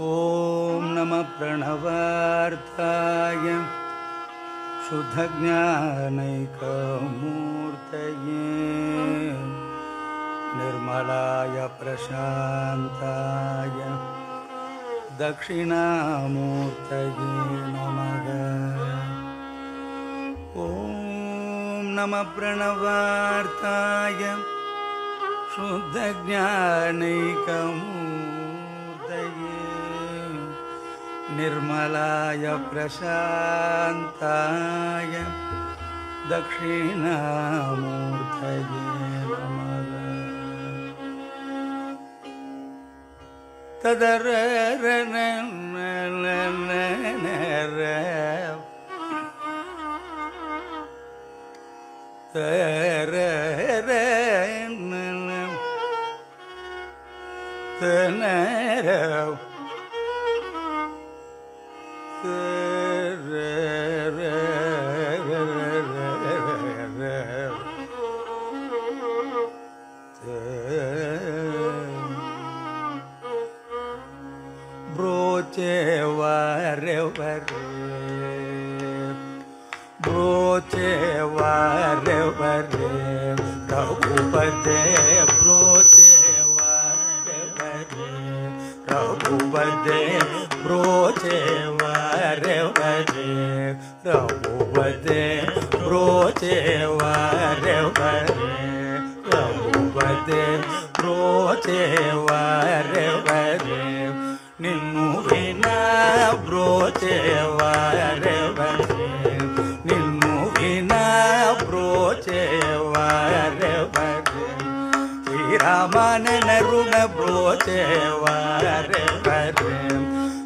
ಓಂ ನಮಃ ಪ್ರಣವಾರ್ಥಾಯ ಶುದ್ಧಜ್ಞಾನೈಕಮೂರ್ತಯೇ ನಿರ್ಮಲಾಯ ಪ್ರಶಾಂತಾಯ ದಕ್ಷಿಣಾಮೂರ್ತಯೇ ನಮಃ. ಓಂ ನಮಃ ಪ್ರಣವಾರ್ಥಾಯ ಶುದ್ಧಜ್ಞಾನೈಕಮೂರ್ತಯೇ ನಿರ್ಮಲಾಯ ಪ್ರಶಾಂತಾಯ ದಕ್ಷಿಣಾಮೂರ್ತಯೇ ನಮಃ. ತದರರನ ಬ್ರೋಚೆ ವಾರೆ ವರೆ ಬ್ರೋಚೆ ವಾರೆ ವರೆ ರಘುಪತೆ ಬ್ರೋಚೆ ವಾರೆ ವರೆ ರಘುಪತೆ ಬ್ರೋಚೆ ವಾರೆ ವರೆ ರಘುಪತೆ ಬ್ರೋಚೆ ವಾರೆ ವರೆ ರಘುಪತೆ ಬ್ರೋಚೆ ವಾರೆ ವರೆ ನಿನ್ನು ವಿನ ಬ್ರೋಚೆ ವಾರೆ ವರೆ ನಿನ್ನು ವಿನ ಬ್ರೋಚೆ ವಾರೆ ವರೆ ಶ್ರೀರಾಮನ ಋಣ ಬ್ರೋಚೆ ವಾರೆ ವರೆ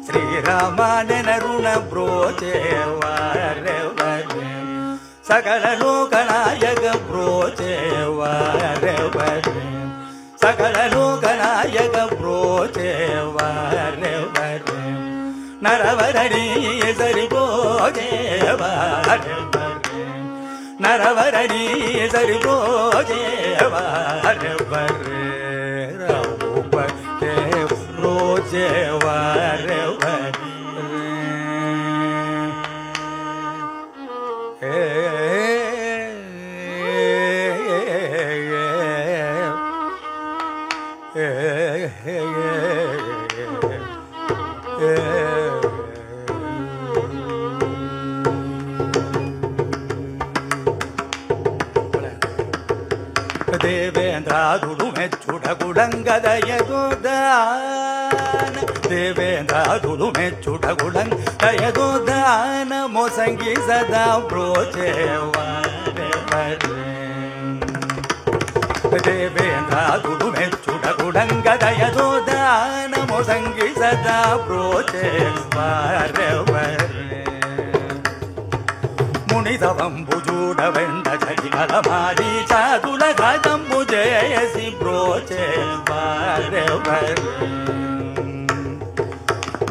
ಶ್ರೀರಾಮನ ಋಣ ಬ್ರೋಚೆ ವಾರೆ ವರೆ ಸಕಲ ಲೋಕನಾಯಕ ಬ್ರೋಚೆ ವಾರೆ ವರೆ ಸಕಲ ಲೋಕನಾಯಕ ಬ್ರೋಚೆ ವಾರೆ ವರೆ ನರವರಣಿ ಸರಿ ಭೋಜೆ ವಾರೆ ವರೆ ನರವರಣಿ ಸರಿ ಭೋಜೆ ವಾರೆ ವರೆ ರಘುಪತೆ ಬ್ರೋಚೆ ವಾರೆ ವರೆ ದೇವೇಂದ್ರಾದುಡು ಮೆಚ್ಚುಡ ಗುಡಂಗದಯಗೋದಾನ ದೇವೇಂದ್ರಾದುಡು ಮೆಚ್ಚುಡ ಗುಡಂಗದಯಗೋದಾನ ಮೋಸಂಗಿ ಸದಾ ಬ್ರೋಚೆ ವಾರೆ ವರೆ ದೇವೇಂದ್ರಾದುಡು ಮೆಚ್ಚುಡ ಗುಡಂಗದಯಗೋದಾನ ಮೋಸಂಗಿ ಸದಾ ಬ್ರೋಚೆ ವಾರೆ ವರೆ ಮುನಿದವಂಬುಜೂಡ ವೆಂಡ ಜಗಿಗಳ ಮಾಡಿ ಚಾದುಲ ಗಾದಂಬು ಜಯಸಿ ಬ್ರೋಚೆ ವಾರೆ ವರೆ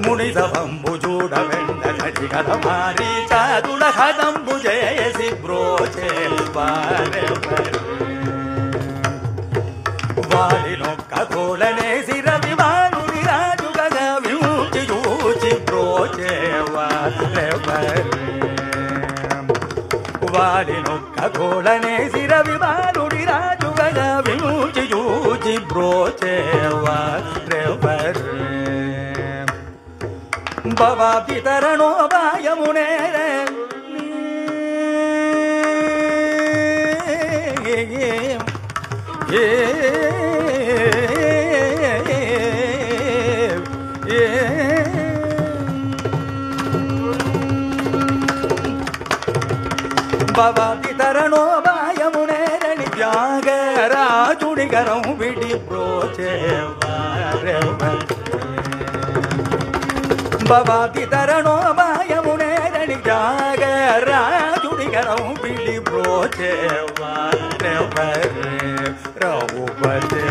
ಮುನಿದವಂಬುಜೂಡ ವೆಂಡ ಜಗಿಗಳ ಮಾಡಿ ಚಾದುಲ ಗಾದಂಬು ಜಯಸಿ ಬ್ರೋಚೆ ವಾರೆ ವರೆ ವಾಲಿನೊಕ್ಕ ತೋಳನೆ ಸಿರವಿ ವಾನುರಿ ರಾಜುಗದ ವಿಮುಕ್ತಿ ಜೂಚಿ ಬ್ರೋಚೆ ವಾರೆ ವರೆ ವಾಲಿನೊಕ್ಕ ತೋಳನೆ ಸಿರವಿ ವಾನುರಿ ರಾಜುಗದ ವಿಮುಕ್ತಿ ಜೂಚಿ ಬ್ರೋಚೆ ವಾರೆ ವರೆ ಭವ ಪಿತರಣೋ ಬಾಯ ಮುನೇರೆ ಭವಾತಿ ತರಣೋ ಬಾಯ ಮುನೇರಣಿ ತ್ಯಾಗರಾಜುಣಿಗರಂ ಬಿಡಿ ಬ್ರೋಚೆ ವಾರೆ ವರೆ ಭವಾತಿ ತರಣೋ ಬಾಯ ಮುನೇರಣಿ ತ್ಯಾಗರಾಜುಣಿಗರಂ ಬಿಡಿ ಬ್ರೋಚೆ ವಾರೆ ವರೆ ರಘುಪತೆ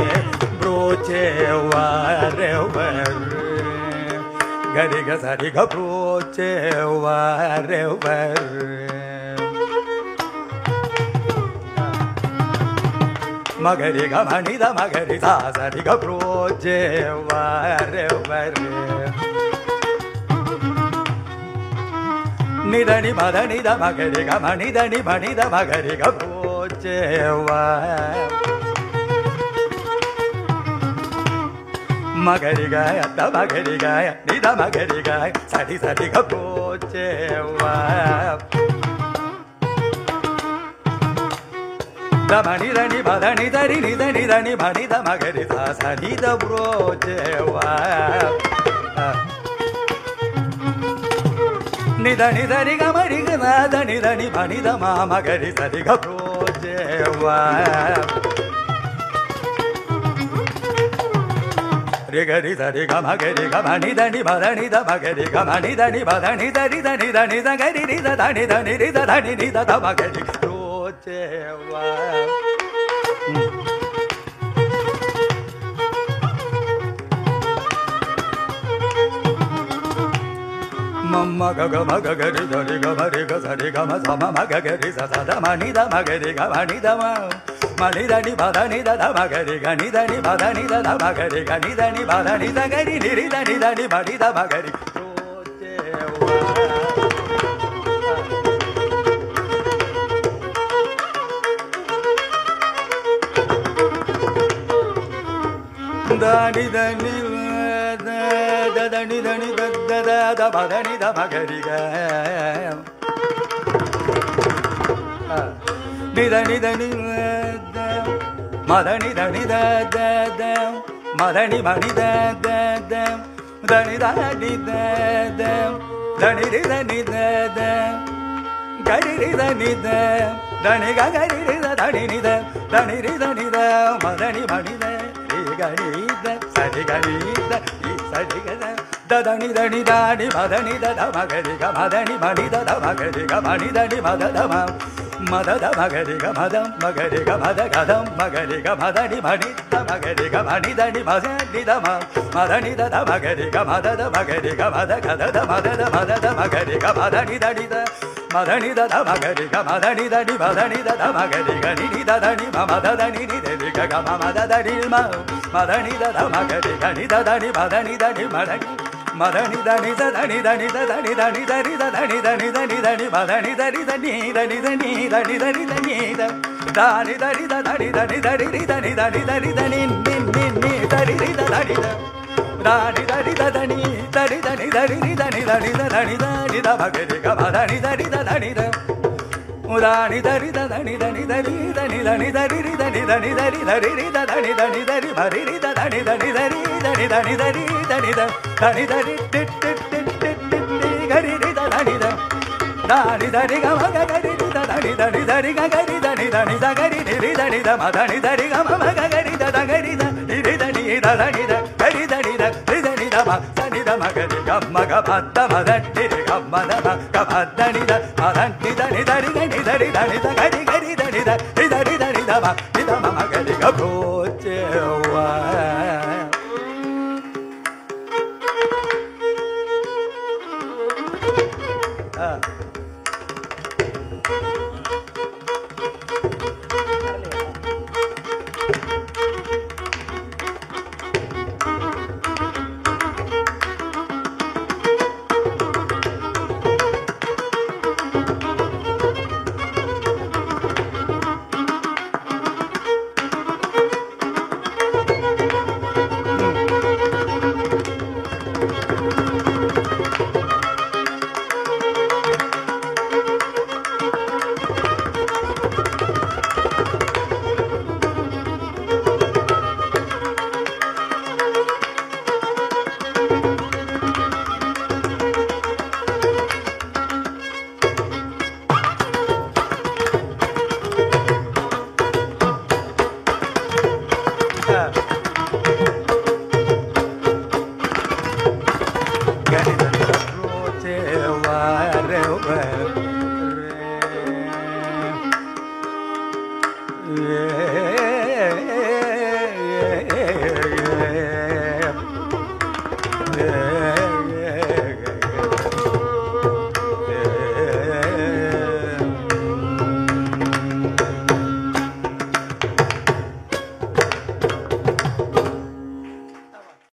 ಬ್ರೋಚೆ ವಾರೆ ವರೆ ಗರಿಗ ಸರಿಗ ಬ್ರೋಚೆ ವಾರೆ ವರೆ ಮಗರಿ ಗಮನಿದ ಮಗರಿ ಸಾಸರಿಗ ಬ್ರೋಚೆ ವಾರೆ ವರೆ நிதனி மதனி த மகரி க மணிதனி மணித மகரி க போச்சேவா மகரி காய த மகரி காய நித மகரி காய சரி சரி க போச்சேவா மணி தனி மதனி தரி நிதனி தனி மணித மகரி சனித புரோச்சேவா நிதனி தரி கமரி கதனி தனி மணித மாமகரி சரி க புரோச்சேவா ரிகரி சரி கமகரி கமணி தனி மதனி த மகரி கமணி தனி மதனி தரி தனி தனி தகரி நித தனி தனி நித தனி நித த மகரி புரோச்சேவா மம்ம கக மக கரி சரி கமரி க சரி கம சம மக கரி சத மணி த மகரி க மணி த மணி தனி மதனி த மகரி கணி தனி மதனி த மகரி கணி தனி மதனி த கரி நிரி தனி தனி மணி த மகரி தானி தனி தனி தனி த மதனி த மகரி க நிதனி தனி மதனி தனி த மதனி மணி த தனி தனி தனி தனி கரி தனி தனி கரி தனி நித தனி தனி த மதனி மணி த கரி சரி கரி சரி கத தனி தனி தானி மதனி த மகரி க மதனி மணி த மகரி க மணி தனி மத மத மகரி க மதம் மகரி க மத கதம் மகரி க மதனி மணி த மகரி க மணி தனி மதனி த மதனி த மகரி க மத மகரி க மத கத மத மகரி க மதனி தனி த மதனி த மகரி க மதனி தனி மதனி த மகரி க நிதி தனி மத தனி நிதி க மத தனி மதனி த மகரி க நித தனி மதனி தனி மதனி மதனி தனி தனி தனி தனி தனி தனி தனி தனி தனி தனி மதனி தனி தனி தனி தனி தனி தனி தனி தானி தனி தனி தனி தனி தனி தனி தனி தனி நின்னி தனி தனி தானி தனி தனி தனி தனி தனி தனி தனி தனி தனி த மகரி க மதனி தனி தனி உதானி தனி தனி தனி தனி தனி தனி தனி தனி தனி தனி தனி தனி தனி தனி மரி தனி தனி தனி தனி தனி தனி தனி தனி தனி கரி தனி தானி தனி க மக கரி தனி தனி தனி க கரி தனி தனி த கரி நிரி தனி த மதனி தனி க மக கரி த கரி த நிரி தனி த தனி த கரி தனி த தனி த ம தனி த மகரி க மக பத்த மதனி க மத க மதனி த